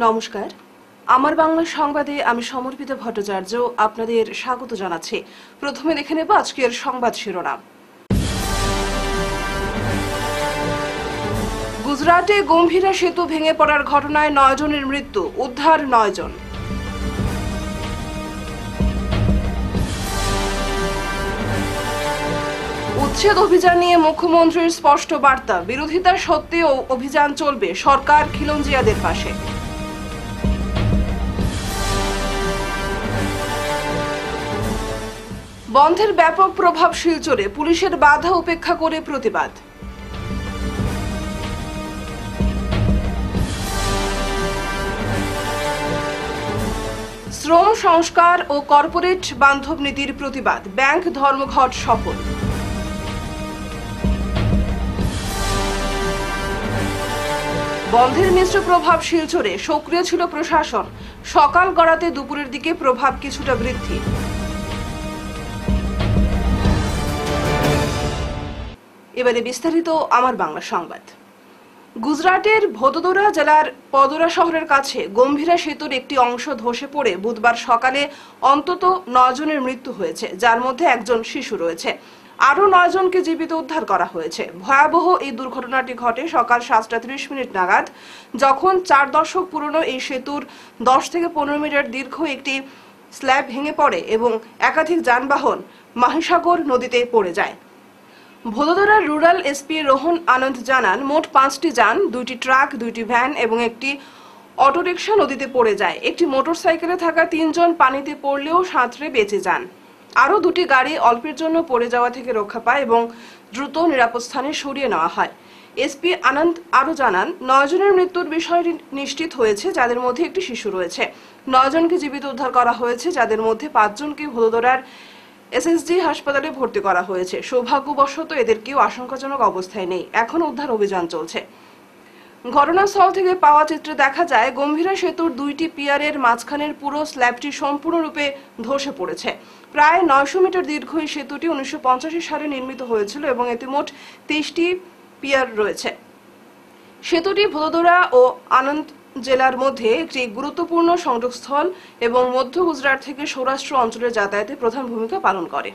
নমস্কার, আমার বাংলা সংবাদে আমি সমর্পিত ভট্টাচার্য আপনাদের স্বাগত জানাচ্ছি। প্রথমে দেখে নেব আজকের সংবাদ শিরোনাম। গুজরাটে গম্ভীরা সেতু ভেঙে পড়ার ঘটনায় 9 জনের মৃত্যু, উদ্ধার 9 জন। উচ্ছেদ অভিযান নিয়ে মুখ্যমন্ত্রীর স্পষ্ট বার্তা, বিরোধিতা সত্ত্বেও অভিযান চলবে, সরকার খিলঞ্জিয়াদের পাশে। বন্ধের ব্যাপক প্রভাব শিলচরে, পুলিশের বাধা উপেক্ষা করে প্রতিবাদ। শ্রম সংস্কার ও কর্পোরেট বান্ধব নীতির প্রতিবাদ, ব্যাংক ধর্মঘট সফল। বন্ধের মিশ্র প্রভাব শিলচরে, সক্রিয় ছিল প্রশাসন, সকাল গড়াতে দুপুরের দিকে প্রভাব কিছুটা বৃদ্ধি। এবারে বিস্তারিত আমার বাংলা সংবাদ। গুজরাটের ভদোদরা জেলার পদরা শহরের কাছে গম্ভীরা সেতুর একটি অংশ ধসে পড়ে বুধবার সকালে অন্তত 9 জনের মৃত্যু হয়েছে, যার মধ্যে একজন শিশু রয়েছে। আরও 9 জনকে জীবিত উদ্ধার করা হয়েছে। ভয়াবহ এই দুর্ঘটনাটি ঘটে সকাল 7:30 নাগাদ, যখন 4 দশক পুরনো এই সেতুর 10 থেকে 15 মিটার দীর্ঘ একটি স্ল্যাব ভেঙে পড়ে এবং একাধিক যানবাহন মহিসাগর নদীতে পড়ে যায়। ভদোদরার রুরাল এসপি রোহন আনন্দ জানান, মোট 5টি যান, 2টি ট্রাক, 2টি ভ্যান এবং একটি অটোরিকশা নদীতে পড়ে যায়। একটি মোটরসাইকেলে থাকা 3 জন পানিতে পড়লেও সাঁতরে বেঁচে যান। আরও 2টি গাড়ি অল্পের জন্য পড়ে যাওয়া থেকে রক্ষা পায় এবং দ্রুত নিরাপদ স্থানে সরিয়ে নেওয়া হয়। এসপি আনন্দ আরও জানান, 9 জনের মৃত্যুর বিষয়টি নিশ্চিত হয়েছে, যাদের মধ্যে একটি শিশু রয়েছে। 9 জনকে জীবিত উদ্ধার করা হয়েছে, যাদের মধ্যে 5 জনকে ভদোদরার এসএসজি হাসপাতালে ভর্তি করা হয়েছে। সৌভাগ্যবশত এদের কেউ আশঙ্কাজনক অবস্থায় নেই। এখন উদ্ধার অভিযান চলছে। ঘটনাস্থল থেকে পাওয়া চিত্রে দেখা যায়, গম্ভীরা সেতুর 2টি পিয়ারের মাঝখানের পুরো স্ল্যাবটি সম্পূর্ণরূপে ধসে পড়েছে। প্রায় 900 মিটার দীর্ঘ এই সেতুটি 1985 সালে নির্মিত হয়েছিল এবং এতে মোট 23টি পিয়ার রয়েছে। সেতুটি ভদোদরা ও আনন্দ জেলার মধ্যে একটি গুরুত্বপূর্ণ সংযোগস্থল এবং মধ্য গুজরাট থেকে সৌরাষ্ট্র অঞ্চলের যাতায়াতে প্রধান ভূমিকা পালন করে।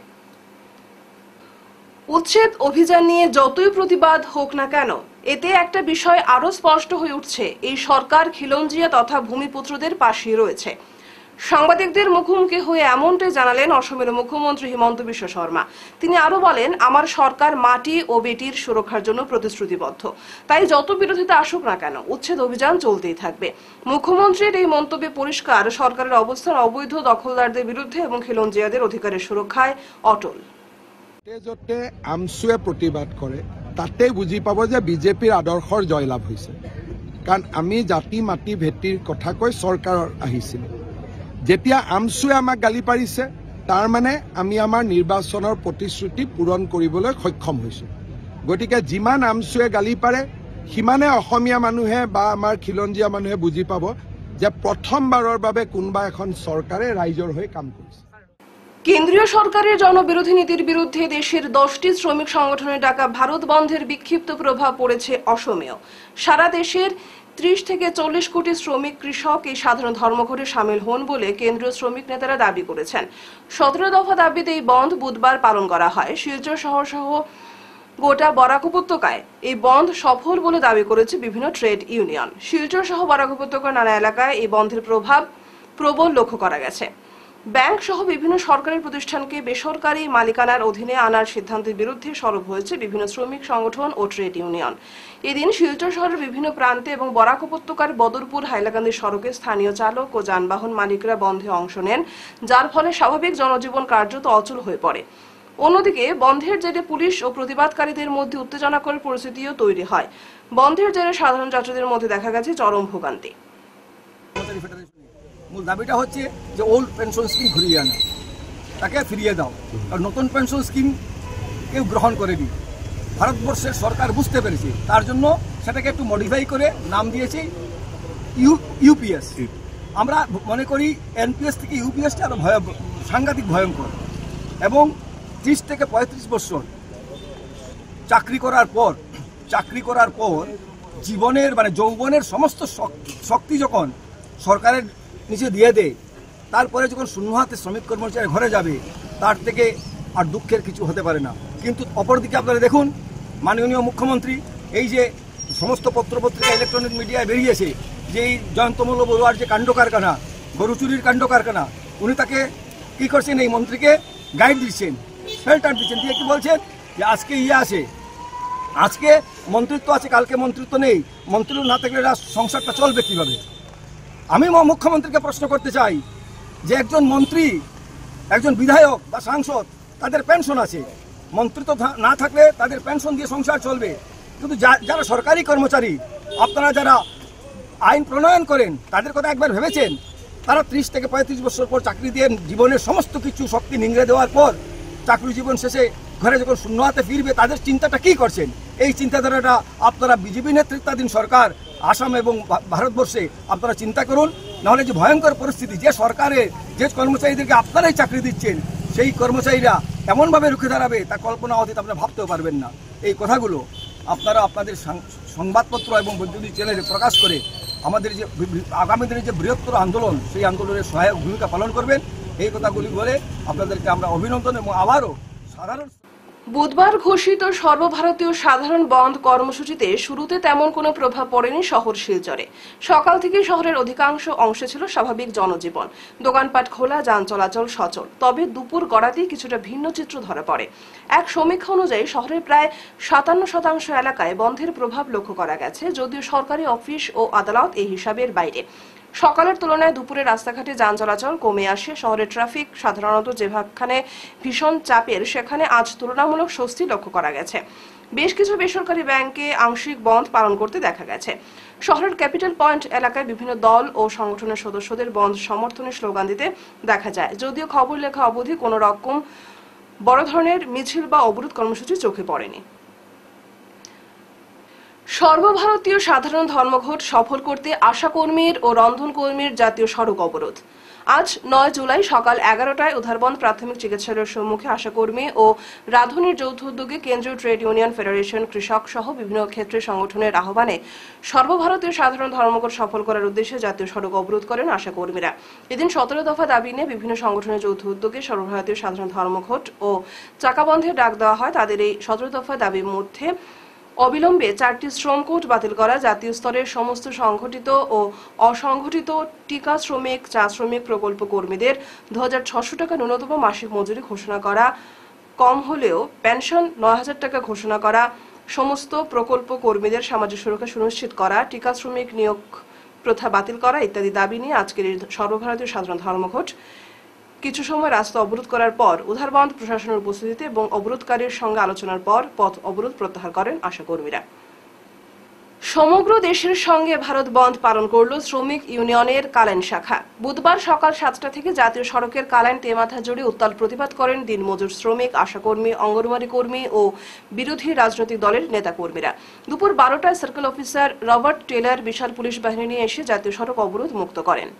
উচ্ছেদ অভিযান নিয়ে যতই প্রতিবাদ হোক না কেন, এতে একটা বিষয় আরো স্পষ্ট হয়ে উঠছে, এই সরকার খিলঞ্জিয়া তথা ভূমিপুত্রদের পাশে রয়েছে। সাংবাদিকদের মুখোমুখি হয়ে এমনটাই জানালেন অসমের মুখ্যমন্ত্রী হিমন্ত বিশ্ব শর্মা। তিনি আরো বলেন, আমার সরকার মাটি ও বেটির সুরক্ষার জন্য প্রতিশ্রুতিবদ্ধ। তাই যত বিরোধিতা আসুক না কেন, উচ্ছেদ অভিযান চলতেই থাকবে। মুখ্যমন্ত্রীর এই মন্তব্যে পরিষ্কার, সরকারের অবস্থান অবৈধ দখলদারদের বিরুদ্ধে এবং খিলঞ্জিয়াদের অধিকারের সুরক্ষায় অটল। যতে আমছুৱে প্ৰতিবাদ কৰে তাতে বুজি পাব যে বিজেপিৰ আদৰ্শৰ জয়লাভ হৈছে, কাৰণ আমি জাতি মাটি ভেটিৰ কথা কৈ চৰকাৰৰ আহিছিল। যেতিয়া আমছুৱে আমাক গালি পাৰিছে, তাৰ মানে আমি আমাৰ নিৰ্বাচনৰ প্ৰতিশ্ৰুতি পূৰণ কৰিবলৈ সক্ষম হৈছোঁ। গতিকে যিমান আমছুৱে গালি পাৰে, সিমানে অসমীয়া মানুহে বা আমাৰ খিলঞ্জীয়া মানুহে বুজি পাব যে প্ৰথমবাৰৰ বাবে কোনোবা এখন চৰকাৰে ৰাইজৰ হৈ কাম কৰিছে। কেন্দ্রীয় সরকারের জনবিরোধী নীতির বিরুদ্ধে দেশের 10টি শ্রমিক সংগঠনের ডাকা ভারত বন্ধের বিক্ষিপ্ত প্রভাব পড়েছে অসমেও। সারা দেশের 30 থেকে 40 কোটি শ্রমিক কৃষক এই সাধারণ ধর্মঘটে সামিল হন বলে কেন্দ্রীয় শ্রমিক নেতারা দাবি করেছেন। 17 দফা দাবিতে এই বন্ধ বুধবার পালন করা হয়। শিলচর শহর সহ গোটা বরাক উপত্যকায় এই বন্ধ সফল বলে দাবি করেছে বিভিন্ন ট্রেড ইউনিয়ন। শিলচর সহ বরাক উপত্যকার নানা এলাকায় এই বন্ধের প্রভাব প্রবল লক্ষ্য করা গেছে। ব্যাংক সহ বিভিন্ন সরকারি প্রতিষ্ঠানকে বেসরকারি মালিকানার অধীনে আনার সিদ্ধান্তের বিরুদ্ধে সরব হয়েছে বিভিন্ন শ্রমিক সংগঠন ও ট্রেড ইউনিয়ন। এদিন শিলচর শহরের বিভিন্ন প্রান্তে এবং বরাক উপত্যকার বদরপুর হাইলাকান্দি সড়কে স্থানীয় চালক ও যানবাহন মালিকরা বন্ধে অংশ নেন, যার ফলে স্বাভাবিক জনজীবন কার্যত অচল হয়ে পড়ে। অন্যদিকে বন্ধের জেরে পুলিশ ও প্রতিবাদকারীদের মধ্যে উত্তেজনাকর পরিস্থিতিও তৈরি হয়। বন্ধের জেরে সাধারণ যাত্রীদের মধ্যে দেখা গেছে চরম ভোগান্তি। মূল দাবিটা হচ্ছে যে ওল্ড পেনশন স্কিম ঘুরিয়ে আনা, তাকে ফিরিয়ে দাও, আর নতুন পেনশন স্কিম কেউ গ্রহণ করেনি। ভারতবর্ষের সরকার বুঝতে পেরেছে, তার জন্য সেটাকে একটু মডিফাই করে নাম দিয়েছে ইউপিএস। আমরা মনে করি এনপিএস থেকে ইউপিএসটা আরও সাংঘাতিক ভয়ঙ্কর। এবং 30 থেকে 35 বছর চাকরি করার পর জীবনের মানে যৌবনের সমস্ত শক্তি যখন সরকারের নিচে দিয়ে দেয়, তারপরে যখন শূন্য হাতে শ্রমিক কর্মচারী ঘরে যাবে, তার থেকে আর দুঃখের কিছু হতে পারে না। কিন্তু অপরদিকে আপনারা দেখুন, মাননীয় মুখ্যমন্ত্রী এই যে সমস্ত পত্রপত্রিকা ইলেকট্রনিক মিডিয়ায় বেরিয়েছে যে এই জয়ন্তমল্ল বড়ুয়ার যে কাণ্ড কারখানা, গরু চুরির কাণ্ড কারখানা, উনি তাকে কী করছেন, এই মন্ত্রীকে গাইড দিচ্ছেন, শেল্টার দিচ্ছেন, দিয়ে কি বলছেন যে আজকে আসে, আজকে মন্ত্রিত্ব আছে, কালকে মন্ত্রিত্ব নেই, মন্ত্রিত্ব না থাকলে সংসারটা চলবে কীভাবে? আমি মুখ্যমন্ত্রীকে প্রশ্ন করতে চাই যে একজন মন্ত্রী, একজন বিধায়ক বা সাংসদ, তাদের পেনশন আছে, মন্ত্রিত্ব না থাকলে তাদের পেনশন দিয়ে সংসার চলবে। কিন্তু যারা সরকারি কর্মচারী, আপনারা যারা আইন প্রণয়ন করেন, তাদের কথা একবার ভেবেছেন? তারা 30 থেকে 35 বছর পর চাকরি দিয়ে জীবনের সমস্ত কিছু শক্তি নিংড়ে দেওয়ার পর চাকরি জীবন শেষে ঘরে যখন শূন্য হাতে ফিরবে, তাদের চিন্তাটা কী করছেন? এই চিন্তাধারাটা আপনারা বিজেপি নেতৃত্বাধীন সরকার আসাম এবং ভারতবর্ষে আপনারা চিন্তা করুন। নাহলে যে ভয়ঙ্কর পরিস্থিতি, যে সরকারের যে কর্মচারীদেরকে আপনারাই চাকরি দিচ্ছেন, সেই কর্মচারীরা এমনভাবে রুখে দাঁড়াবে তা কল্পনা অতীত আপনারা ভাবতেও পারবেন না। এই কথাগুলো আপনারা আপনাদের সংবাদপত্র এবং বৈদ্যুতিক চ্যানেলে প্রকাশ করে আমাদের যে আগামী দিনের যে বৃহত্তর আন্দোলন, সেই আন্দোলনের সহায়ক ভূমিকা পালন করবেন। এই কথাগুলি বলে আপনাদেরকে আমরা অভিনন্দন এবং আবারও সাধারণ। বুধবার ঘোষিত সর্বভারতীয় সাধারণ বন্ধ কর্মসূচিতে শুরুতে তেমন কোনো প্রভাব পড়েনি শহর শিলচরে। সকাল থেকে শহরের অধিকাংশ অংশে ছিল স্বাভাবিক জনজীবন, দোকানপাট খোলা, যান চলাচল সচল। তবে দুপুর গড়াতেই কিছুটা ভিন্ন চিত্র ধরা পড়ে। এক সমীক্ষা অনুযায়ী শহরের প্রায় 57% এলাকায় বন্ধের প্রভাব লক্ষ্য করা গেছে, যদিও সরকারি অফিস ও আদালত এই হিসাবের বাইরে। সকালের তুলনায় দুপুরে রাস্তাঘাটে যান চলাচল কমে আসে। শহরের ট্রাফিক সাধারণত যেখানে ভীষণ চাপের, সেখানে আজ তুলনামূলক স্বস্তি লক্ষ্য করা গেছে। বেশ কিছু বেসরকারি ব্যাংকে আংশিক বন্ধ পালন করতে দেখা গেছে। শহরের ক্যাপিটাল পয়েন্ট এলাকায় বিভিন্ন দল ও সংগঠনের সদস্যদের বন্ধ সমর্থনে স্লোগান দিতে দেখা যায়, যদিও খবর লেখা অবধি কোনো রকম বড় ধরনের মিছিল বা অবরোধ কর্মসূচি চোখে পড়েনি। সর্বভারতীয় সাধারণ ধর্মঘট সফল করতে আশাকর্মীর ও রন্ধনকর্মীর জাতীয় সড়ক অবরোধ। আজ 9 জুলাই সকাল 11টায় উধারবন্দ প্রাথমিক চিকিৎসালয়ের সম্মুখে আশাকর্মী ও রাঁধুনির যৌথ উদ্যোগে কেন্দ্রীয় ট্রেড ইউনিয়ন ফেডারেশন, কৃষক সহ বিভিন্ন ক্ষেত্রের সংগঠনের আহ্বানে সর্বভারতীয় সাধারণ ধর্মঘট সফল করার উদ্দেশ্যে জাতীয় সড়ক অবরোধ করেন আশাকর্মীরা। এদিন 17 দফা দাবি নিয়ে বিভিন্ন সংগঠনের যৌথ উদ্যোগে সর্বভারতীয় সাধারণ ধর্মঘট ও চাকা বন্ধের ডাক দেওয়া হয়। তাদের এই 17 দফা দাবির মধ্যে অবিলম্বে 4টি শ্রম কোড বাতিল করা, জাতীয় স্তরের সমস্ত সংগঠিত ও অসংগঠিত টিকা শ্রমিক, চা শ্রমিক প্রকল্প কর্মীদের 2600 টাকা ন্যূনতম মাসিক মজুরি ঘোষণা করা, কম হলেও পেনশন 9000 টাকা ঘোষণা করা, সমস্ত প্রকল্প কর্মীদের সামাজিক সুরক্ষা সুনিশ্চিত করা, টিকা শ্রমিক নিয়োগ প্রথা বাতিল করা ইত্যাদি দাবি নিয়ে আজকের এই সর্বভারতীয় সাধারণ ধর্মঘট। কিছু সময় রাস্তা অবরোধ করার পর উধারবন্দ প্রশাসনের উপস্থিতিতে এবং অবরোধকারীর সঙ্গে আলোচনার পর পথ অবরোধ প্রত্যাহার করেন আশাকর্মীরা। সমগ্র দেশের সঙ্গে ভারত বন্ধ পালন করল শ্রমিক ইউনিয়নের কালাইন শাখা। বুধবার সকাল 7টা থেকে জাতীয় সড়কের কালাইন তেমাথা জুড়ে উত্তাল প্রতিবাদ করেন দিনমজুর শ্রমিক, আশাকর্মী, অঙ্গনওয়াড়ি কর্মী ও বিরোধী রাজনৈতিক দলের নেতাকর্মীরা। দুপুর 12টায় সার্কেল অফিসার রবার্ট টেলার বিশাল পুলিশ বাহিনী নিয়ে এসে জাতীয় সড়ক অবরোধ মুক্ত করেন।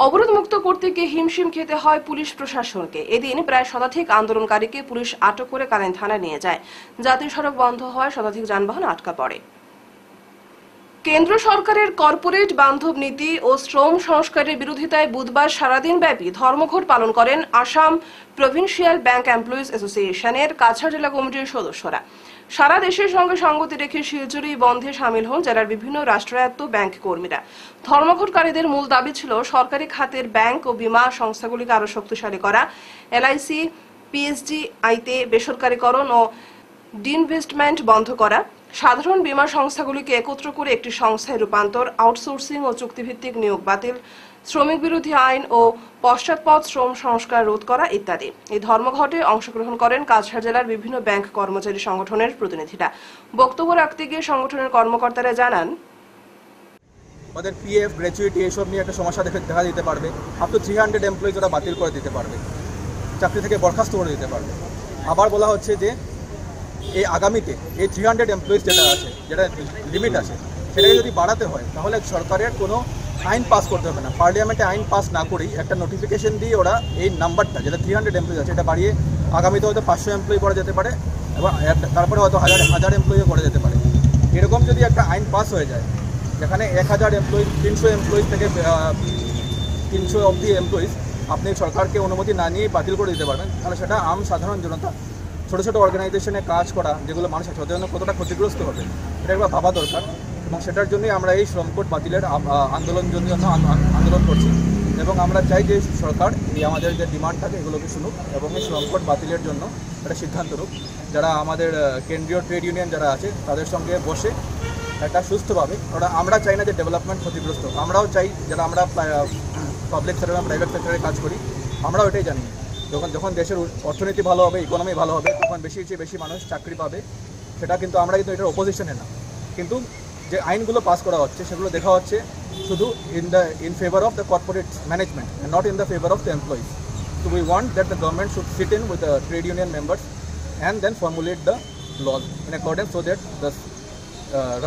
অবরোধ মুক্ত করতে গিয়ে হিমশিম খেতে হয় পুলিশ প্রশাসনকে। এদিন প্রায় শতাধিক আন্দোলনকারীকে পুলিশ আটক করে কালাইন থানায় নিয়ে যায়। জাতীয় সড়ক বন্ধ হয়, শতাধিক যানবাহন আটকা পড়ে। কেন্দ্র সরকারের কর্পোরেট বান্ধব নীতি ও শ্রম সংস্কারের বিরোধিতায় বুধবার সারাদিন ব্যাপী ধর্মঘট পালন করেন আসাম প্রভিন্সিয়াল ব্যাংক এমপ্লয়িজ অ্যাসোসিয়েশনের কাছাড় জেলা কমিটির সদস্যরা। সারা দেশের সঙ্গে সঙ্গতি রেখে শিলচরে বন্ধে সামিল হন জেলার বিভিন্ন রাষ্ট্রায়ত্ত ব্যাংক কর্মীরা। ধর্মঘটকারীদের মূল দাবি ছিল সরকারি খাতের ব্যাংক ও বীমা সংস্থাগুলিকে আরো শক্তিশালী করা, এলআইসি, পিএসজি আইতে বেসরকারীকরণ ও ডিনভেস্টমেন্ট বন্ধ করা, সাধারণ বীমা সংস্থাগুলিকে একত্র করে একটি সংস্থায় রূপান্তর, আউটসোর্সিং ও চুক্তিভিত্তিক নিয়োগ বাতিল, শ্রমিক বিরোধী আইন ও পশ্চাৎপদ শ্রম সংস্কার রোধ করা ইত্যাদি। এই ধর্মঘটে অংশগ্রহণ করেন কাছাড় জেলার বিভিন্ন ব্যাংক কর্মচারী সংগঠনের প্রতিনিধিরা। বক্তব্য রাখতে গিয়ে সংগঠনের কর্মকর্তারা জানান, ওদের পিএফ, গ্র্যাচুইটি এসব নিয়ে একটা সমস্যা দেখা দিতে পারবে। আপ টু 300 এমপ্লয়িজ ওরা বাতিল করে দিতে পারবে, চাকরি থেকে বরখাস্ত করে দিতে পারবে। আবার বলা হচ্ছে যে এই আগামীতে এই 300 এমপ্লয়িজ যেটা আছে, যেটা লিমিট আছে, সেটাকে যদি বাড়াতে হয় তাহলে সরকারের কোনো আইন পাস করতে হবে না। পার্লামেন্টে আইন পাস না করেই একটা নোটিফিকেশন দিয়ে ওরা এই নাম্বারটা, যেটা 300 এমপ্লয়িজ আছে, এটা বাড়িয়ে আগামীতে হয়তো 500 এমপ্লয়ি করা যেতে পারে এবং তারপরে হয়তো হাজার এমপ্লয়িও করা যেতে পারে। এরকম যদি একটা আইন পাস হয়ে যায় যেখানে 1000 এমপ্লয়িজ 300 এমপ্লয়িজ থেকে 300 অবধি এমপ্লয়িজ আপনি সরকারকে অনুমতি না নিয়ে বাতিল করে দিতে পারবেন, তাহলে সেটা সাধারণ জনতা ছোটো ছোটো অর্গানাইজেশনে কাজ করা যেগুলো মানুষের সাধারণ কতটা ক্ষতিগ্রস্ত হবে এটা একবার ভাবা দরকার। এবং সেটার জন্যই আমরা এই শ্রম কোড বাতিলের আন্দোলন করছি এবং আমরা চাই যে সরকার এই আমাদের যে ডিমান্ড থাকে এগুলোকে শুনুক এবং এই শ্রম কোড বাতিলের জন্য একটা সিদ্ধান্ত নিক। যারা আমাদের কেন্দ্রীয় ট্রেড ইউনিয়ন যারা আছে তাদের সঙ্গে বসে একটা সুস্থভাবে, আমরা চাই না যে ডেভেলপমেন্ট ক্ষতিগ্রস্ত, আমরাও চাই যারা আমরা পাবলিক সেক্টর এবং প্রাইভেট সেক্টরে কাজ করি আমরাও এটাই জানি। যখন দেশের অর্থনীতি ভালো হবে, ইকোনমি ভালো হবে, তখন বেশি মানুষ চাকরি পাবে। সেটা কিন্তু আমরা কিন্তু এটার অপোজিশনে না, কিন্তু যে আইনগুলো পাস করা হচ্ছে সেগুলো দেখা হচ্ছে শুধু in favour of the corporate management and not in the favor of the employees. So we want that the government should sit in with the trade union members and then formulate the laws in accordance so that the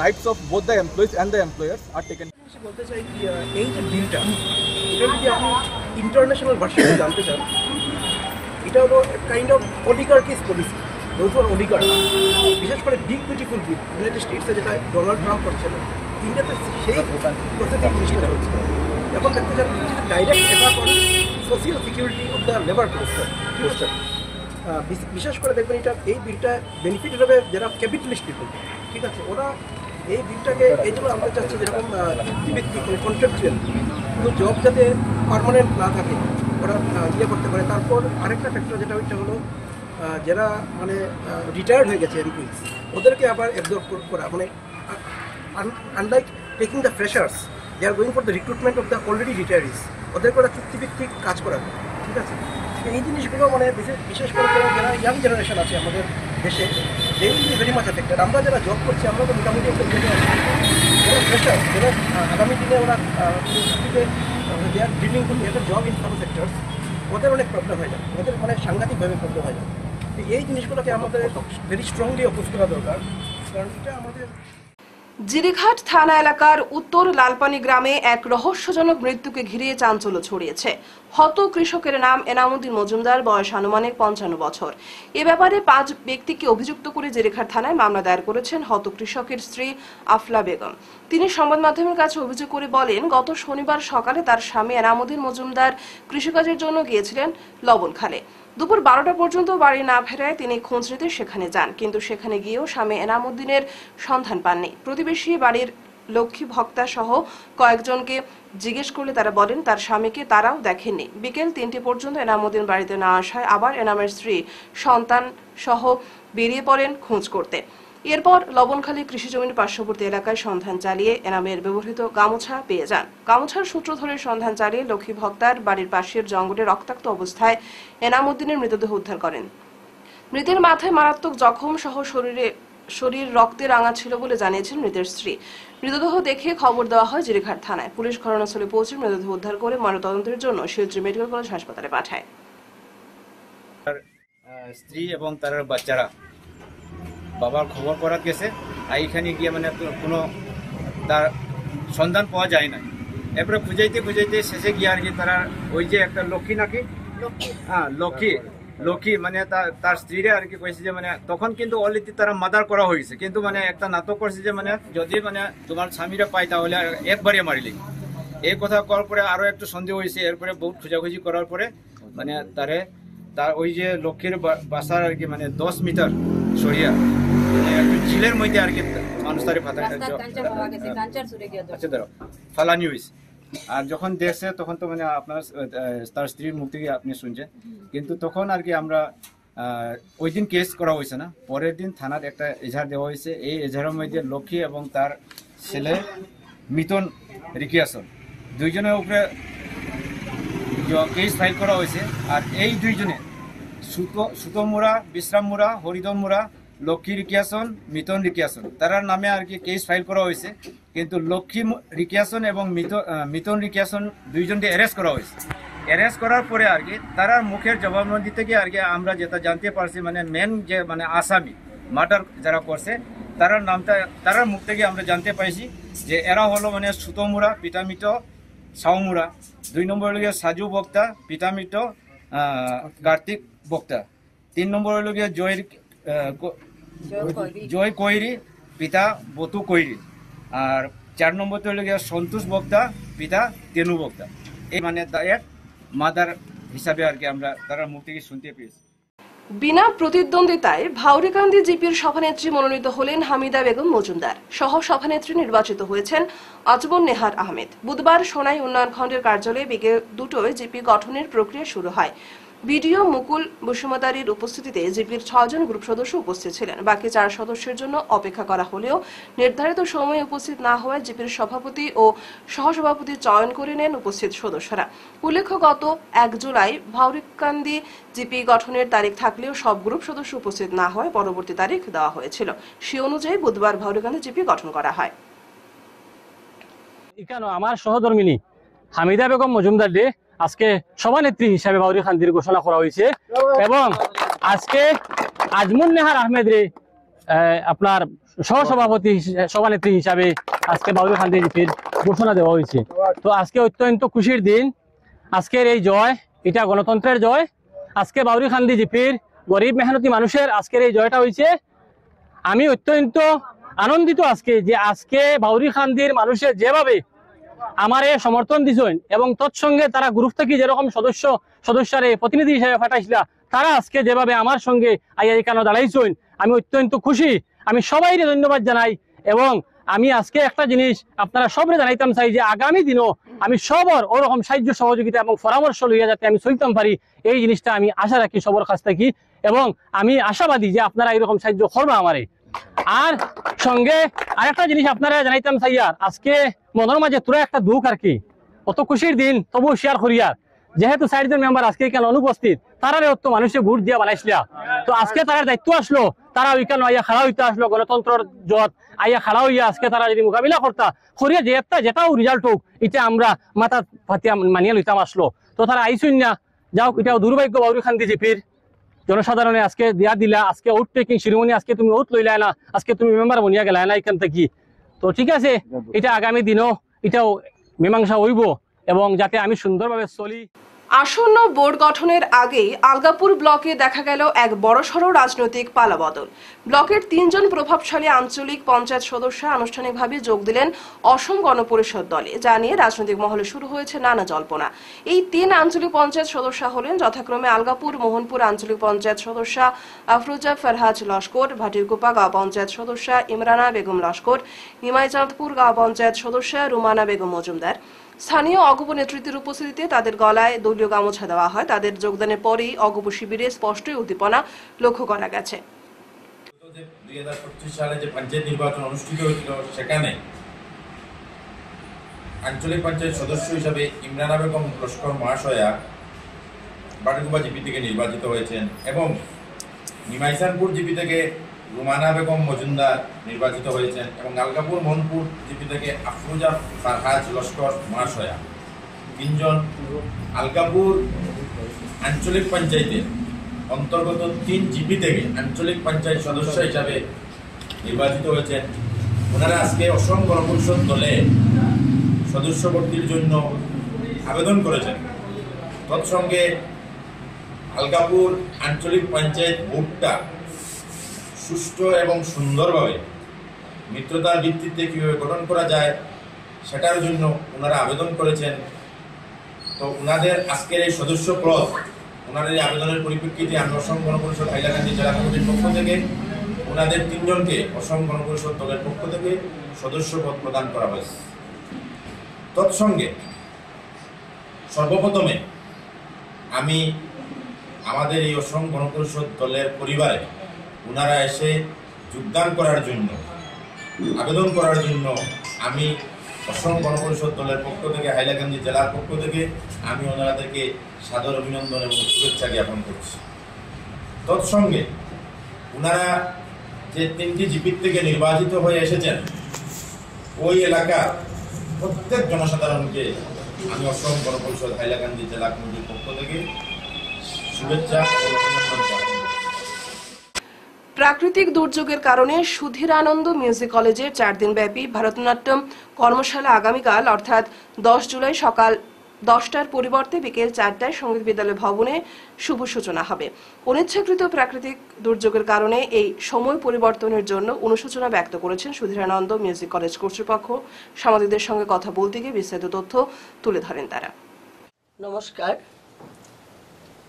rights of both the employees and the employers are taken. বলতে চাই কি এই যে বিলটা, এটা যদি আপনি international ভার্সনে জানতে চান, এটা হলো কাইন্ড অফ অলিগার্কিস পলিসি, যৌথ অলিগার। বিশেষ করে বিগ বিউটিফুল বিল ইউনাইটেড স্টেটসে যেটা ডোনাল্ড ট্রাম্প করছিল, ইন্ডিয়াতে সেই প্রসেসিং জিনিসটা হচ্ছে। এখন দেখতে চান direct attack on social security of the labour poster. বিশেষ করে দেখবেন এটা এই বিলটা বেনিফিট হবে যারা ক্যাপিটালিস্ট পিপল, ঠিক আছে, ওরা এই বিলটাকে এই জন্য আমরা চাচ্ছি যেরকম চুক্তিভিত্তিক মানে কন্ট্রাকচুয়াল কোনো জব যাতে পার্মানেন্ট না থাকে ওরা করতে পারে। তারপর আরেকটা ফ্যাক্টর যেটা ওইটা হলো যারা মানে রিটায়ার্ড হয়ে গেছে এমপ্লয়িজ, ওদেরকে আবার অ্যাবজর্ব করা, মানে unlike taking the freshers, they are going for the recruitment of the already retirees, ওদেরকে ওরা চুক্তিভিত্তিক কাজ করাবে, ঠিক আছে। এই জিনিসগুলো মানে বিশেষ করে যারা ইয়াং জেনারেশন আছে আমাদের দেশে, they will be very much affected. আমরা যারা জব করছি আমরা তো মোটামুটি একটা জেনে আছি, যারা ফ্রেশার্স, যারা আগামী দিনে ওরা they are dealing with job in some sectors, ওদের অনেক প্রবলেম হয়ে যায়, ওদের মানে সাংঘাতিকভাবে প্রবলেম হয়ে যায়। এই জিনিসগুলোকে আমাদের ভেরি স্ট্রংলি অপোজ করা দরকার, কারণ এটা আমাদের। জিরিঘাট থানা এলাকার উত্তর লালপানি গ্রামে এক রহস্যজনক মৃত্যুকে ঘিরে চাঞ্চল্য ছড়িয়েছে। হত কৃষকের নাম এনামুদ্দিন মজুমদার, বয়স আনুমানিক 55 বছর। এ ব্যাপারে 5 ব্যক্তিকে অভিযুক্ত করে জিরিঘাট থানায় মামলা দায়ের করেছেন হত কৃষকের স্ত্রী আফলা বেগম। তিনি সংবাদ মাধ্যমের কাছে অভিযোগ করে বলেন, গত শনিবার সকালে তার স্বামী এনামুদ্দিন মজুমদার কৃষিকাজের জন্য গিয়েছিলেন লবণখালে। দুপুর 12টা পর্যন্ত বাড়ি না ফেরায় তিনি খোঁজ নিতে সেখানে যান, কিন্তু সেখানে গিয়েও স্বামী এনামুদ্দিনের সন্ধান পাননি। প্রতিবেশী বাড়ির লক্ষ্মী ভক্তা সহ কয়েকজনকে জিজ্ঞেস করলে তারা বলেন তার স্বামীকে তারাও দেখেননি। বিকেল 3টে পর্যন্ত এনামুদ্দিন বাড়িতে না আসায় আবার এনামের স্ত্রী সন্তান সহ বেরিয়ে পড়েন খোঁজ করতে। এরপর লবণখালী কৃষি জমির পার্শ্ববর্তী এলাকায় সন্ধান চালিয়ে এনামের ব্যবহৃত গামছা পেয়ে যান। গামছার সূত্র ধরে সন্ধান চালিয়ে লক্ষ্মী ভক্তার বাড়ির পাশের জঙ্গলে রক্তাক্ত অবস্থায় এনামুদ্দিনের মৃতদেহ উদ্ধার করেন। মৃতের মাথায় মারাত্মক জখম সহ শরীর রক্তে রাঙা ছিল বলে জানিয়েছেন মৃতের স্ত্রী। মৃতদেহ দেখে খবর দেওয়া হয় জিরিঘাট থানায়। পুলিশ ঘটনাস্থলে পৌঁছে মৃতদেহ উদ্ধার করে ময়নাতদন্তের জন্য শিলচর মেডিকেল কলেজ হাসপাতালে পাঠায়। স্ত্রী এবং তার বাচ্চারা বাবার খবর করা গেছে, আর এখানে গিয়ে মানে কোনো তার সন্ধান পাওয়া যায় না। এরপরে খুঁজাইতে শেষে গিয়ে আর কি তারা ওই যে একটা লক্ষ্মী নাকি, হ্যাঁ লক্ষ্মী মানে তার স্ত্রীরে আর কি কইছে যে মানে তখন কিন্তু অলরেডি তারা মার্ডার করা হয়েছে, কিন্তু মানে একটা নাটক করছে যে মানে যদি মানে তোমার স্বামীরা পাই তাহলে একবারে মারিলি। এই কথা করার পরে আরো একটু সন্দেহ হয়েছে। এরপরে বহুত খোঁজাখুঁজি করার পরে মানে তার ওই যে লক্ষ্মীর বাসার আর কি মানে 10 মিটার সরিয়া ঝিলের মধ্যে আর কি মানুষ তারে ফালানি হয়েছে। আর যখন দেখছে তখন তো মানে আপনার তার স্ত্রীর মুখ থেকে আপনি শুনছেন, কিন্তু তখন আর কি আমরা ওই দিন কেস করা হয়েছে না, পরের দিন থানার একটা এজাহার দেওয়া হয়েছে। এই এজাহারের মধ্যে লক্ষ্মী এবং তার ছেলে মিতন রিকিয়াসন দুইজনের উপরে কেস ফাইল করা হয়েছে। আর এই দুইজনে সুতম মুরা, বিশ্রাম মুরা, হরিদন মুরা, লক্ষ্মী রিকিয়াসন, মিতন রিকিয়াসন তারার নামে আর কি কেস ফাইল করা হয়েছে, কিন্তু লক্ষ্মী রিকিয়াসন এবং মিতন রিকিয়াসন দুইজনকে অ্যারেস্ট করা হয়েছে। অ্যারেস্ট করার পরে আর কি তারার মুখের জবানবন্দি থেকে আর কি আমরা যেটা জানতে পারছি মানে মেন যে মানে আসামি মার্ডার যারা করছে তারার নামটা তারার মুখ থেকে আমরা জানতে পাইছি যে এরা হলো মানে সুতমুরা, পিতামিত, সাউমুরা। 2 নম্বর হলো গিয়ে সাজু বক্তা, পিতামিত কার্তিক বক্তা। 3 নম্বর হলো গিয়ে জয় কৈরি, পিতা বতু কৈরি। আর 4 নম্বরতে হলো গিয়ে সন্তোষ বক্তা, পিতা তেনু বক্তা। এই মানে এক মাদার হিসাবে আর কি আমরা তারা মুখ থেকে শুনতে পেয়েছি। বিনা প্রতিদ্বন্দ্বিতায় ভাউরিকান্দি জিপির সভানেত্রী মনোনীত হলেন হামিদা বেগম মজুমদার। সহ সভানেত্রী নির্বাচিত হয়েছেন আজমন নেহার আহমেদ। বুধবার সোনাই উন্নয়ন খণ্ডের কার্যালয়ে বিকেল 2টায় জিপি গঠনের প্রক্রিয়া শুরু হয়। বিডিও মুকুল বসুমতারির উপস্থিতিতে জিপির 6 জন গ্রুপ সদস্য উপস্থিত ছিলেন। বাকি 4 সদস্যের জন্য অপেক্ষা করা হলেও নির্ধারিত সময়ে উপস্থিত না হওয়ায় জিপির সভাপতি ও সহসভাপতি চয়ন করে নেন উপস্থিত সদস্যরা। উল্লেখ্য, গত 1 জুলাই ভাউরিকান্দি জিপি গঠনের তারিখ থাকলেও সব গ্রুপ সদস্য উপস্থিত না হওয়ায় পরবর্তী তারিখ দেওয়া হয়েছিল। সে অনুযায়ী বুধবার ভাউরিকান্দি জিপি গঠন করা হয়। আমার সহধর্মিনী হামিদা বেগম মজুমদার ডে আজকে সভানেত্রী হিসাবে ভাউরিকান্দির ঘোষণা করা হয়েছে এবং আজকে আজমুন নেহার আহমেদ রে আপনার সহসভাপতি সভানেত্রী হিসাবে আজকে ভাউরিকান্দি জিপির ঘোষণা দেওয়া হয়েছে। তো আজকে অত্যন্ত খুশির দিন। আজকের এই জয়, এটা গণতন্ত্রের জয়। আজকে ভাউরিকান্দি জিপির গরিব মেহনতি মানুষের আজকের এই জয়টা হয়েছে। আমি অত্যন্ত আনন্দিত আজকে যে আজকে ভাউরিকান্দির মানুষের যেভাবে আমারে সমর্থন দিছেন এবং তৎসঙ্গে তারা গ্রুপ থেকে যেরকম সদস্যরে প্রতিনিধি হিসেবে পাঠাইছিলা, তারা আজকে যেভাবে আমার সঙ্গে আইয়া এখানে দাঁড়াইছেন, আমি অত্যন্ত খুশি। আমি সবাইকে ধন্যবাদ জানাই এবং আমি আজকে একটা জিনিস আপনারা সবরে জানাইতাম চাই যে আগামী দিনও আমি সবর ওরকম সাহায্য সহযোগিতা এবং পরামর্শ লইয়া যাতে আমি চলতাম পারি, এই জিনিসটা আমি আশা রাখি সবর কাছ থেকে এবং আমি আশাবাদী যে আপনারা এরকম সাহায্য করবে আমারে। আর সঙ্গে আরেকটা জিনিস আপনারা জানাইতাম চাইয়ার, আজকে মনের মাঝে তোরা একটা দুঃখ আর কি, অত খুশির দিন তবু শেয়ার করিয়ার, যেহেতু 4 জন মেম্বার আজকে এখানে অনুপস্থিত, তারা অত মানুষের ভোট দিয়া বানাইছিলা। তো আজকে তার দায়িত্ব আসলো, তারা ওইখানে আইয়া খাড়া হইতে আসলো, গণতন্ত্রের জট আইয়া খাড়া হইয়া আজকে তারা যদি মোকাবিলা করতা করিয়া যেটাও রেজাল্ট হোক, এটা আমরা মাথা ফাতিয়া মানিয়া লইতাম আসলো। তো তারা আইসুন না, যাও, এটাও দুর্ভাগ্য ভাউরিকান্দি জিপির জনসাধারণে আজকে দিয়া দিলা। আজকে আউট টেকিং শিরোমণি, আজকে তুমি আউট লইলা না, আজকে তুমি মেম্বার বনিয়া গেলা না এখান থেকে। তো ঠিক আছে, এটা আগামী দিনও এটাও মীমাংসা হইব এবং যাতে আমি সুন্দরভাবে চলি। আসন্ন বোর্ড গঠনের আগেই আলগাপুর ব্লকে দেখা গেল এক বড়সড় রাজনৈতিক পালাবদল। ব্লকের 3 জন প্রভাবশালী আঞ্চলিক পঞ্চায়েত সদস্য আনুষ্ঠানিকভাবে যোগ দিলেন অসম গণপরিষদ দলে, যা নিয়ে রাজনৈতিক মহলে শুরু হয়েছে নানা জল্পনা। এই 3 আঞ্চলিক পঞ্চায়েত সদস্য হলেন যথাক্রমে আলগাপুর মোহনপুর আঞ্চলিক পঞ্চায়েত সদস্য আফরোজা ফরহাজ লস্কর, ভাটিরকুপা গাঁও পঞ্চায়েত সদস্য ইমরানা বেগম লস্কর, নিমাইচাঁদপুর গাঁও পঞ্চায়েত সদস্য রুমানা বেগম মজুমদার। স্থানীয় অগপ নেতৃত্বের উপস্থিতিতে তাদের গলায় দলীয় গামছা দেওয়া হয়। তাদের যোগদানের পরেই অগপ শিবিরে স্পষ্টই উদ্দীপনা লক্ষ্য করা গেছে। 2025 সালে যে পঞ্চায়েত নির্বাচন অনুষ্ঠিত হয়েছিল, সেখানে আঞ্চলিক পঞ্চায়েত সদস্য হিসাবে ইমরানা বেগম লস্কর মহাশয়া বাটিকুপা জিপি থেকে নির্বাচিত হয়েছেন এবং নিমাইচানপুর জিপি থেকে রুমানা বেগম মজুমদার নির্বাচিত হয়েছেন এবং আলগাপুর মোহনপুর জিপি থেকে আফরোজা ফরহাজ লস্কর মহাশয়া। 3 জন আলগাপুর আঞ্চলিক পঞ্চায়েতের অন্তর্গত 3 জিপি থেকে আঞ্চলিক পঞ্চায়েত সদস্য হিসাবে নির্বাচিত হয়েছেন। ওনারা আজকে অসম গণপরিষদ দলে সদস্য ভর্তির জন্য আবেদন করেছেন। তৎসঙ্গে আলগাপুর আঞ্চলিক পঞ্চায়েত বোর্ডটা সুষ্ঠু এবং সুন্দরভাবে মিত্রতার ভিত্তিতে কীভাবে গঠন করা যায় সেটার জন্য ওনারা আবেদন করেছেন। তো ওনাদের আজকের এই সদস্য পদ, ওনাদের এই আবেদনের পরিপ্রেক্ষিতে আমি অসম গণপরিষদ হাইলাকান্দি জেলা কমিটির পক্ষ থেকে ওনাদের 3 জনকে অসম গণপরিষদ দলের পক্ষ থেকে সদস্য পদ প্রদান করা হয়েছে। তৎসঙ্গে সর্বপ্রথমে আমি আমাদের এই অসম গণপরিষদ দলের পরিবারে ওনারা এসে যোগদান করার জন্য আবেদন করার জন্য আমি অসম গণপরিষদ দলের পক্ষ থেকে হাইলাকান্দি জেলার পক্ষ থেকে আমি ওনাদেরকে সাদর অভিনন্দন এবং শুভেচ্ছা জ্ঞাপন করছি। তৎসঙ্গে ওনারা যে 3টি জিপি থেকে নির্বাচিত হয়ে এসেছেন, ওই এলাকার প্রত্যেক জনসাধারণকে আমি অসম গণপরিষদ হাইলাকান্দি জেলা কমিটির পক্ষ থেকে শুভেচ্ছা ও অভিনন্দন জানাই। প্রাকৃতিক দুর্যোগের কারণে সুধীরানন্দ মিউজিক কলেজের 4 দিনব্যাপী ভারতনাট্যম কর্মশালা আগামীকাল অর্থাৎ 10 জুলাই সকাল 10টার পরিবর্তে বিকেল 4টায় সঙ্গীত বিদ্যালয় ভবনে শুভ সূচনা হবে। অনিচ্ছাকৃত প্রাকৃতিক দুর্যোগের কারণে এই সময় পরিবর্তনের জন্য অনুশোচনা ব্যক্ত করেছেন সুধীরানন্দ মিউজিক কলেজ কর্তৃপক্ষ। সাংবাদিকদের সঙ্গে কথা বলতে গিয়ে বিস্তারিত তথ্য তুলে ধরেন তারা। নমস্কার,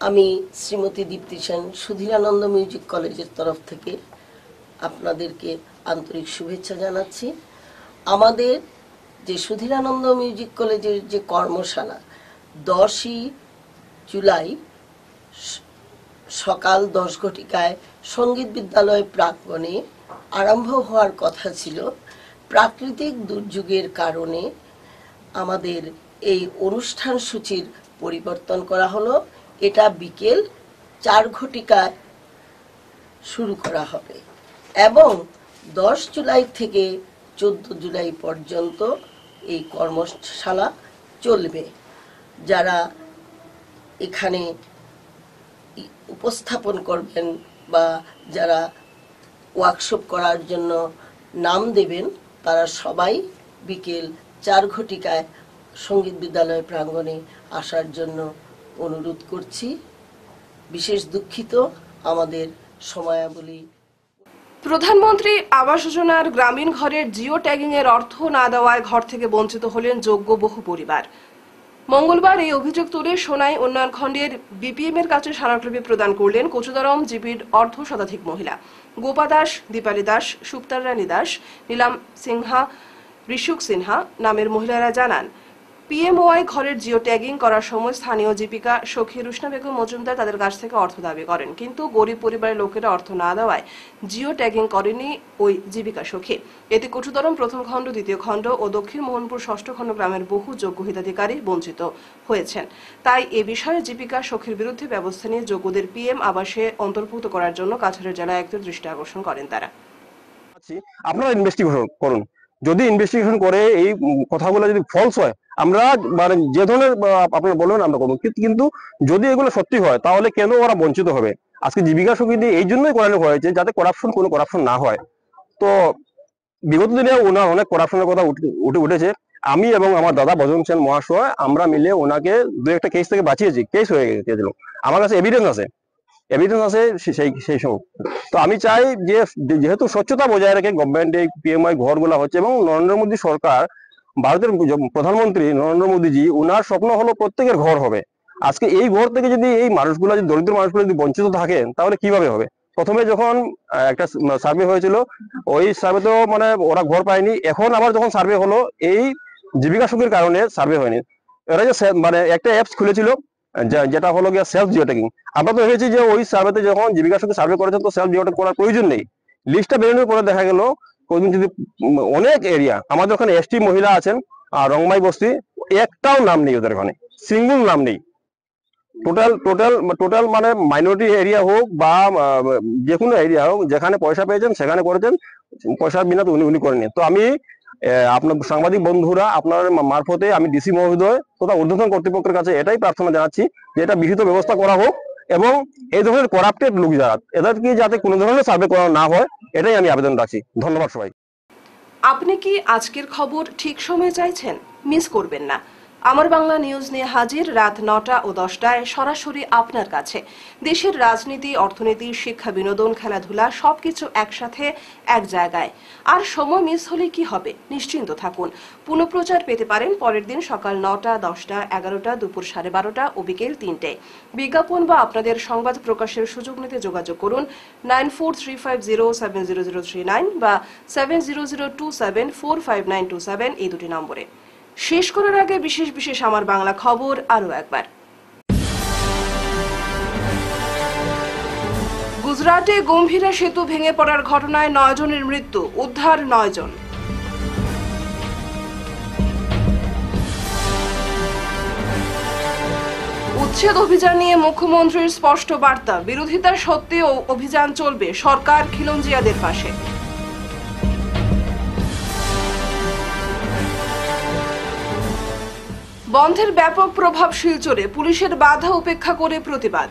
আমি শ্রীমতী দীপ্তি সেন সুধীরানন্দ মিউজিক কলেজের তরফ থেকে আপনাদেরকে আন্তরিক শুভেচ্ছা জানাচ্ছি। আমাদের যে সুধীরানন্দ মিউজিক কলেজের যে কর্মশালা 10ই জুলাই সকাল 10 ঘটিকায় সঙ্গীত বিদ্যালয় প্রাঙ্গণে আরম্ভ হওয়ার কথা ছিল, প্রাকৃতিক দুর্যোগের কারণে আমাদের এই অনুষ্ঠান সূচির পরিবর্তন করা হলো। এটা বিকেল 4 ঘটিকায় শুরু করা হবে এবং 10 জুলাই থেকে 14 জুলাই পর্যন্ত এই কর্মশালা চলবে। যারা এখানে উপস্থাপন করবেন বা যারা ওয়ার্কশপ করার জন্য নাম দেবেন তারা সবাই বিকেল 4 ঘটিকায় সঙ্গীত বিদ্যালয় প্রাঙ্গণে আসার জন্য অনুরোধ করছি। বিশেষ দুঃখিত আমাদের সময়াবলী। প্রধানমন্ত্রী আবাস যোজনার গ্রামীণ ঘরের জিও ট্যাগিং এর অর্থ না দেওয়ায় ঘর থেকে বঞ্চিত হলেন যোগ্য বহু পরিবার। মঙ্গলবার এই অভিযোগ তুলে সোনাই উন্নয়ন খণ্ডের বিপিএম এর কাছে স্মারকলিপি প্রদান করলেন কচুদরম জিপির অর্ধ শতাধিক মহিলা। গোপা দাস, দীপালি দাস, সুপ্তার রানী দাস, নীলাম সিনহা, ঋষুক সিনহা নামের মহিলারা জানান, পিএমওয়াই ঘরের জিও ট্যাগিং করার সময় স্থানীয় জীবিকা সখী রুশনা বেগম মজুমদার তাদের কাছ থেকে অর্থ দাবি করেন, কিন্তু গরিব পরিবারের লোকেরা অর্থ না দেওয়ায় জিও ট্যাগিং করেনি ওই জীবিকা সখী। এতে কচুদরম প্রথম খণ্ড, দ্বিতীয় খণ্ড ও দক্ষিণ মোহনপুর ষষ্ঠ খণ্ড গ্রামের বহু যোগ্য হিতাধিকারী বঞ্চিত হয়েছেন। তাই এ বিষয়ে জীবিকা সখীর বিরুদ্ধে ব্যবস্থা নিয়ে যোগ্যদের পিএম আবাসে অন্তর্ভুক্ত করার জন্য কাছাড়ের জেলা আয়ুক্তের দৃষ্টি আকর্ষণ করেন তারা। আপনারা ইনভেস্টিগেশন করুন, যদি ইনভেস্টিগেশন করে এই কথাগুলো যদি ফলস হয়, আমরা মানে যে ধরনের আপনারা বলবেন আমরা করবো, কিন্তু যদি এগুলো সত্যি হয় তাহলে কেন ওরা বঞ্চিত হবে? আজকে জীবিকা সখী দিয়ে এই জন্যই করানো হয়েছে যাতে কোনো করাপশন না হয়। তো বিগত দিনে ওনার অনেক করাপশনের কথা উঠেছে। আমি এবং আমার দাদা বজরং সেন মহাশয় আমরা মিলে ওনাকে 2-1টা কেস থেকে বাঁচিয়েছি। কেস হয়ে গেছিল, আমার কাছে এভিডেন্স আছে সেই সব। তো আমি চাই যে যেহেতু স্বচ্ছতা বজায় রেখে গভর্নমেন্ট এই পিএমআই ঘরগুলা হচ্ছে এবং নরেন্দ্র মোদী সরকার, ভারতের প্রধানমন্ত্রী নরেন্দ্র মোদীজি, ওনার স্বপ্ন হলো প্রত্যেকের ঘর হবে। আজকে এই ঘর থেকে যদি এই মানুষগুলো, যদি দরিদ্র মানুষগুলো যদি বঞ্চিত থাকেন তাহলে কিভাবে হবে? প্রথমে যখন একটা সার্ভে হয়েছিল ওই সার্ভেতেও মানে ওরা ঘর পায়নি। এখন আবার যখন সার্ভে হলো এই জীবিকা সখীর কারণে সার্ভে হয়নি। এরা যে মানে একটা অ্যাপস খুলেছিল যেটা হলো গিয়ে সেলফ জিও ট্যাগিং। আমরা তো ভেবেছি যে ওই সার্ভেতে যখন জীবিকা সখী সার্ভে করেছেন তো সেলফ জিও ট্যাগ করার প্রয়োজন নেই। লিস্টটা বেরোনোর পরে দেখা গেল যদি অনেক এরিয়া আমাদের ওখানে এসটি মহিলা আছেন আর রংমাই বস্তি, একটাও নাম নেই ওদের ওখানে, সিঙ্গল নাম নেই। টোটাল মানে মাইনরিটি এরিয়া হোক বা যে কোনো এরিয়া হোক, যেখানে পয়সা পেয়েছেন সেখানে করেছেন, পয়সার বিনা তো উনি করেনি। তো আমি আপনার সাংবাদিক বন্ধুরা আপনার মারফতে আমি ডিসি মহোদয় তথা ঊর্ধ্বতন কর্তৃপক্ষের কাছে এটাই প্রার্থনা জানাচ্ছি যে এটা বিহিত ব্যবস্থা করা হোক এবং এই ধরনের করাপ্টেড লোক যারা এদেরকে যাতে কোনো ধরনের সার্ভে করা না হয় এটাই আমি আবেদন রাখছি। ধন্যবাদ সবাই। আপনি কি আজকের খবর ঠিক সময়ে চাইছেন? মিস করবেন না। আমার বাংলা নিউজ নিয়ে হাজির রাত 9টা ও 10টায় সরাসরি আপনার কাছে। দেশের রাজনীতি, অর্থনীতি, শিক্ষা, বিনোদন, খেলাধুলা সবকিছু একসাথে এক জায়গায়। আর সময় মিস হলে কি হবে? নিশ্চিন্ত থাকুন, পুনঃপ্রচার পেতে পারেন পরের দিন সকাল 9টা, 10টা, 11টা, দুপুর 12:30 ও বিকেল 3টায়। বিজ্ঞাপন বা আপনাদের সংবাদ প্রকাশের সুযোগ নিতে যোগাযোগ করুন 9435070039 বা 7002745927 এই দুটি নম্বরে। শেষ করার আগে বিশেষ আমার বাংলা খবর আরো একবার। গুজরাটে গম্ভীরা সেতু ভেঙে পড়ার ঘটনায় 9 জনের মৃত্যু, উদ্ধার 9 জন। উচ্ছেদ অভিযান নিয়ে মুখ্যমন্ত্রীর স্পষ্ট বার্তা, বিরোধিতা সত্ত্বেও অভিযান চলবে, সরকার খিলঞ্জিয়াদের পাশে। বন্ধের ব্যাপক প্রভাব শিলচরে, পুলিশের বাধা উপেক্ষা করে প্রতিবাদ।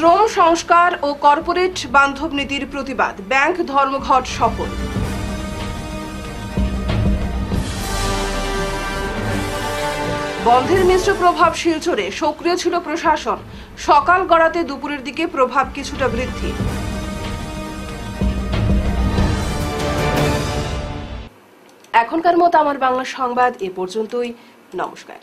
শ্রম সংস্কার ও কর্পোরেট বান্ধব নীতির প্রতিবাদ, ব্যাংক ধর্মঘট সফল। বন্ধের মিশ্র প্রভাব শিলচরে, সক্রিয় ছিল প্রশাসন, সকাল গড়াতে দুপুরের দিকে প্রভাব কিছুটা বৃদ্ধি। এখনকার মতো আমার বাংলা সংবাদ এ পর্যন্তই। নমস্কার।